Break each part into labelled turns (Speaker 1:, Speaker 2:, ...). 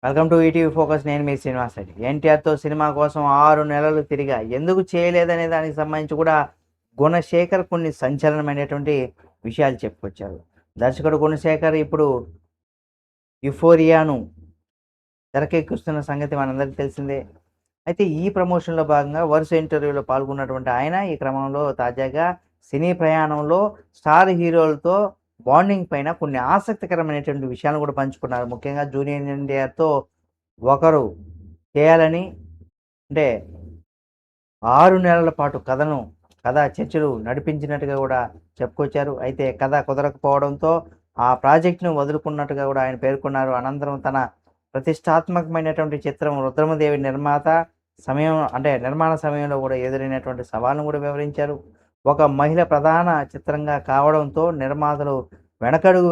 Speaker 1: Welcome to ETV focus. నేను మీ Srinivas Reddy. ఎన్టీఆర్‌తో cinema కోసం 6 నెలలు తిరిగా. ఎందుకు చేయలేదనే దానికి సంబంధించి కూడా గుణశేఖర్ కొన్ని సంచలనమైనటువంటి విషయాలు చెప్పుకొచ్చారు. దర్శకుడు గుణశేఖర్ ఇప్పుడు 'యుఫోరియా'ను తెరకెక్కిస్తున్న సంగతి మనందరికీ తెలిసిందే. అయితే ఈ ప్రమోషన్‌లో భాగంగా వరుస ఇంటర్వ్యూలో పాల్గొన్నటువంటి ఆయన ఈ క్రమంలో తాజాగా సినీ ప్రయాణంలో స్టార్ హీరోలతో బాండింగ్ పైన కొన్ని ఆసక్తికరమైనటువంటి విషయాలను కూడా పంచుకున్నారు. ముఖ్యంగా జూనియర్ ఎన్టీఆర్‌తో ఒకరు చేయాలని, అంటే 6 నెలల పాటు కథా చర్చలు నడిపించినట్టుగా కూడా చెప్పుకొచ్చారు. అయితే కథ కుదరకపోవడంతో ఆ ప్రాజెక్ట్‌ను వదులుకున్నట్టుగా కూడా ఆయన పేర్కొన్నారు. అనంతరం తన ప్రతిష్టాత్మకమైనటువంటి చిత్రం 'రుద్రమదేవి' నిర్మాణ సమయంలో కూడా ఎదురైనటువంటి సవాళ్ళను కూడా వివరించారు. ఒక మహిళ ప్రధాన చిత్రంగా కావడంతో నిర్మాతలు వెనకడుగు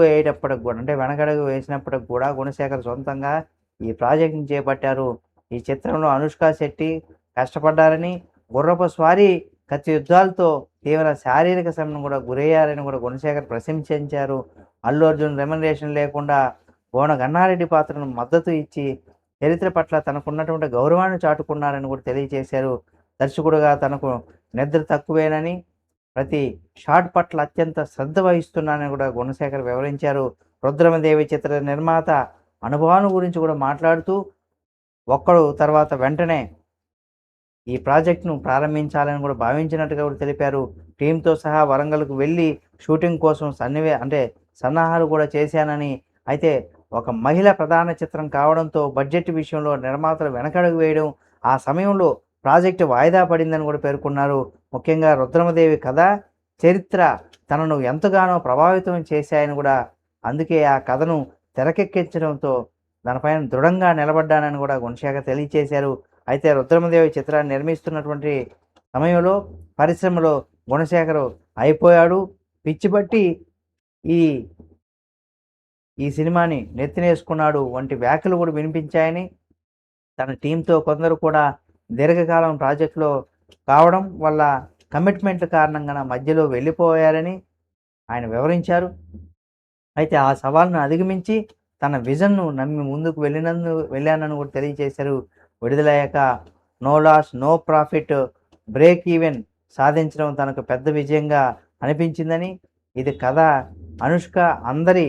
Speaker 1: వేసినప్పటికి కూడా గుణశేఖర్ సొంతంగా ఈ ప్రాజెక్ట్‌ని చేపట్టారు. ఈ చిత్రంలో అనుష్క శెట్టి కష్టపడ్డారని, గుర్రపు స్వారీ, కత్తి యుద్ధాలతో తీవ్ర శారీరక శ్రమను కూడా గురయ్యారని కూడా గుణశేఖర్ ప్రశంసించారు. అల్లు అర్జున్ రెమ్యునరేషన్ లేకుండా బోన గన్నారెడ్డి పాత్రను మద్దతు ఇచ్చి చరిత్ర పట్ల తనకున్నటువంటి గౌరవాన్ని చాటుకున్నారని కూడా తెలియజేశారు. దర్శకుడుగా తనకు నిద్ర తక్కువేనని, ప్రతి షాట్ పట్ల అత్యంత శ్రద్ధ వహిస్తున్నానని కూడా గుణశేఖర్ వివరించారు. 'రుద్రమదేవి' చిత్ర నిర్మాత అనుభవాన్ని గురించి కూడా మాట్లాడుతూ, ఒక్కడు తర్వాత వెంటనే ఈ ప్రాజెక్ట్‌ను ప్రారంభించాలని కూడా భావించినట్టుగా కూడా తెలిపారు. టీమ్‌తో సహా వరంగల్‌కు వెళ్లి షూటింగ్ కోసం సన్నాహాలు కూడా చేశానని, అయితే ఒక మహిళ ప్రధాన చిత్రం కావడంతో బడ్జెట్ విషయంలో నిర్మాతలు వెనకడుగు వేయడం, ఆ సమయంలో ప్రాజెక్టు వాయిదా పడిందని కూడా పేర్కొన్నారు. ముఖ్యంగా 'రుద్రమదేవి' కథ, చరిత్ర తనను ఎంతగానో ప్రభావితం చేశాయని కూడా, అందుకే ఆ కథను తెరకెక్కించడంతో దానిపైన దృఢంగా నిలబడ్డానని కూడా గుణశేఖర్ తెలియజేశారు. అయితే 'రుద్రమదేవి' చిత్రాన్ని నిర్మిస్తున్నటువంటి సమయంలో పరిశ్రమలో గుణశేఖర్ అయిపోయాడు. పిచ్చి పట్టి ఈ ఈ సినిమాని నెత్తినేసుకున్నాడు వంటి వ్యాఖ్యలు కూడా వినిపించాయని, తన టీంతో కొందరు కూడా దీర్ఘకాలం ప్రాజెక్టులో కావడం వల్ల కమిట్మెంట్ల కారణంగా మధ్యలో వెళ్ళిపోయారని ఆయన వివరించారు. అయితే ఆ సవాల్ను అధిగమించి తన విజన్‌ను నమ్మి ముందుకు వెళ్ళానని కూడా తెలియజేశారు. విడుదలయ్యాక no loss, no profit, break even సాధించడం తనకు పెద్ద విజయంగా అనిపించిందని, ఇది కథ, అనుష్క అందరి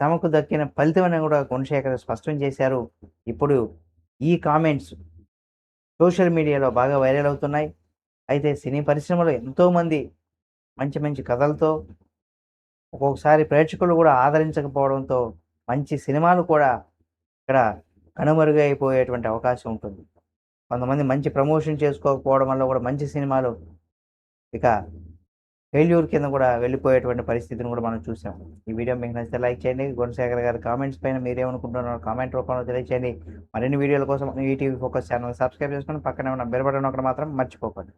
Speaker 1: శ్రమకు దక్కిన ఫలితమని కూడా గుణశేఖర్ స్పష్టం చేశారు. ఇప్పుడు ఈ కామెంట్స్ సోషల్ మీడియాలో బాగా వైరల్ అవుతున్నాయి. అయితే సినీ పరిశ్రమలో ఎంతోమంది మంచి మంచి కథలతో ఒక్కొక్కసారి ప్రేక్షకులు కూడా ఆదరించకపోవడంతో మంచి సినిమాలు కూడా ఇక్కడ కనుమరుగైపోయేటువంటి అవకాశం ఉంటుంది. కొంతమంది మంచి ప్రమోషన్ చేసుకోకపోవడం వల్ల కూడా మంచి సినిమాలు ఇక ఫెయిల్యూర్ కింద కూడా వెళ్ళిపోయేటువంటి పరిస్థితిని కూడా మనం చూసాం. ఈ వీడియో మీకు నచ్చితే లైక్ చేయండి. గుణశేఖర్ గారి కామెంట్స్ పైన మీరేమనుకుంటున్నారో కామెంట్ రూపంలో తెలియచేయండి. మరిన్ని వీడియోల కోసం ఈటీవీ ఫోకస్ ఛానల్ సబ్స్క్రైబ్ చేసుకొని పక్కనే ఉన్న బెల్ బటన్ నొక్కడం మాత్రం మర్చిపోకండి.